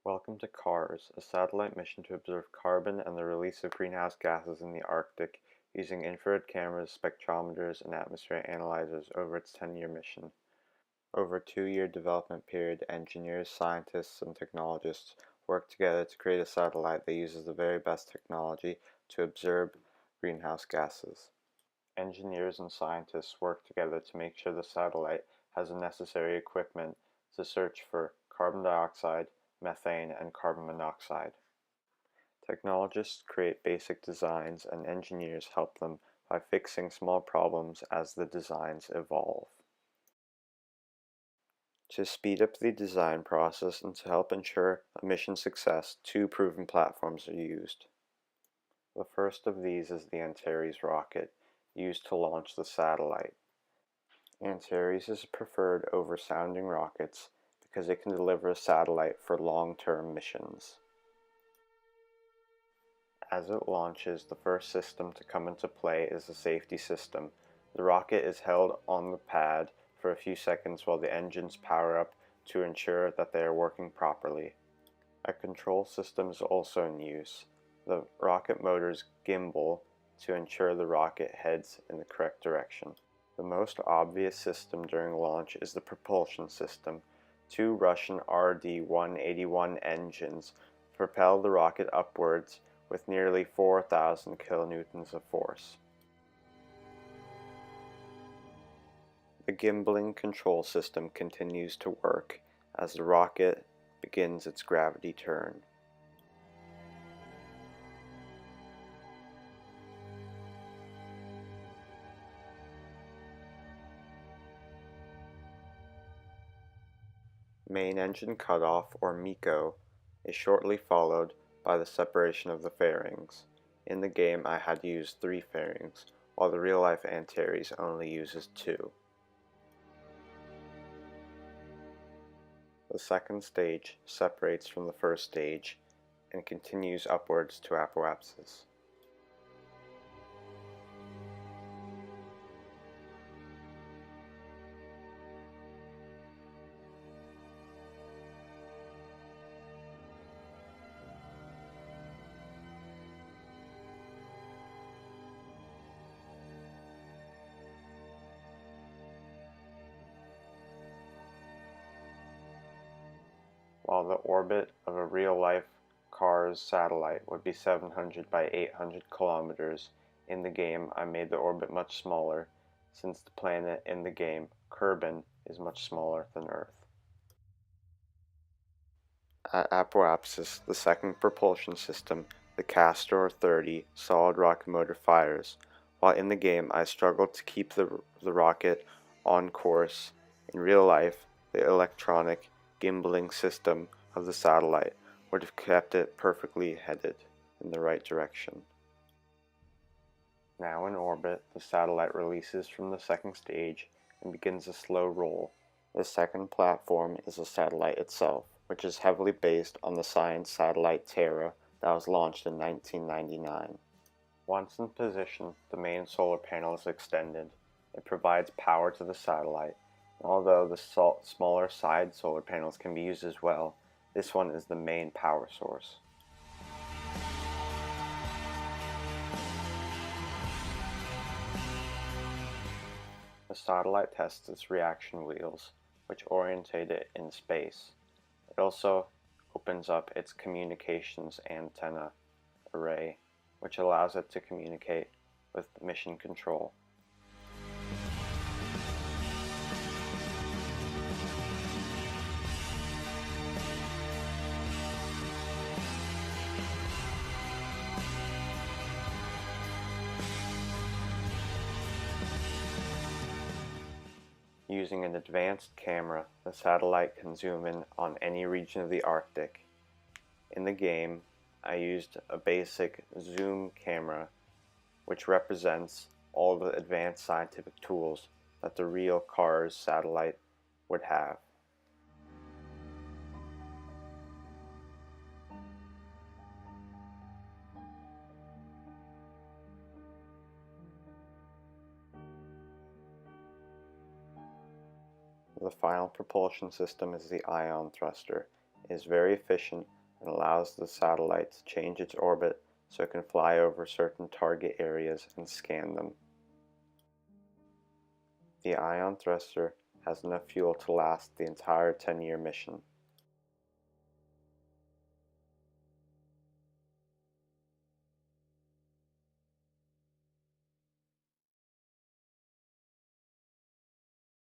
Welcome to CARS, a satellite mission to observe carbon and the release of greenhouse gases in the Arctic using infrared cameras, spectrometers, and atmospheric analyzers over its 10-year mission. Over a 2-year development period, engineers, scientists, and technologists worked together to create a satellite that uses the very best technology to observe greenhouse gases. Engineers and scientists work together to make sure the satellite has the necessary equipment to search for carbon dioxide, methane, and carbon monoxide. Technologists create basic designs and engineers help them by fixing small problems as the designs evolve. To speed up the design process and to help ensure mission success, two proven platforms are used. The first of these is the Antares rocket, used to launch the satellite. Antares is preferred over sounding rockets because it can deliver a satellite for long-term missions. As it launches, the first system to come into play is the safety system. The rocket is held on the pad for a few seconds while the engines power up to ensure that they are working properly. A control system is also in use. The rocket motors gimbal to ensure the rocket heads in the correct direction. The most obvious system during launch is the propulsion system. Two Russian RD-181 engines propel the rocket upwards with nearly 4,000 kilonewtons of force. The gimbaling control system continues to work as the rocket begins its gravity turn. Main engine cutoff, or MECO, is shortly followed by the separation of the fairings. In the game I had to use 3 fairings, while the real-life Antares only uses 2. The second stage separates from the first stage and continues upwards to apoapsis. While the orbit of a real-life CARS satellite would be 700 by 800 kilometers, in the game I made the orbit much smaller, since the planet in the game, Kerbin, is much smaller than Earth. At apoapsis, the second propulsion system, the Castor 30 solid rocket motor fires. While in the game I struggled to keep the rocket on course, in real life the electronic gimbaling system of the satellite would have kept it perfectly headed in the right direction. Now in orbit, the satellite releases from the second stage and begins a slow roll. The second platform is the satellite itself, which is heavily based on the science satellite Terra that was launched in 1999. Once in position, the main solar panel is extended. It provides power to the satellite. Although the smaller side solar panels can be used as well, this one is the main power source. The satellite tests its reaction wheels, which orientate it in space. It also opens up its communications antenna array, which allows it to communicate with mission control. Using an advanced camera, the satellite can zoom in on any region of the Arctic. In the game, I used a basic zoom camera, which represents all the advanced scientific tools that the real CARS satellite would have. The final propulsion system is the ion thruster. is very efficient and allows the satellite to change its orbit so it can fly over certain target areas and scan them. The ion thruster has enough fuel to last the entire 10-year mission.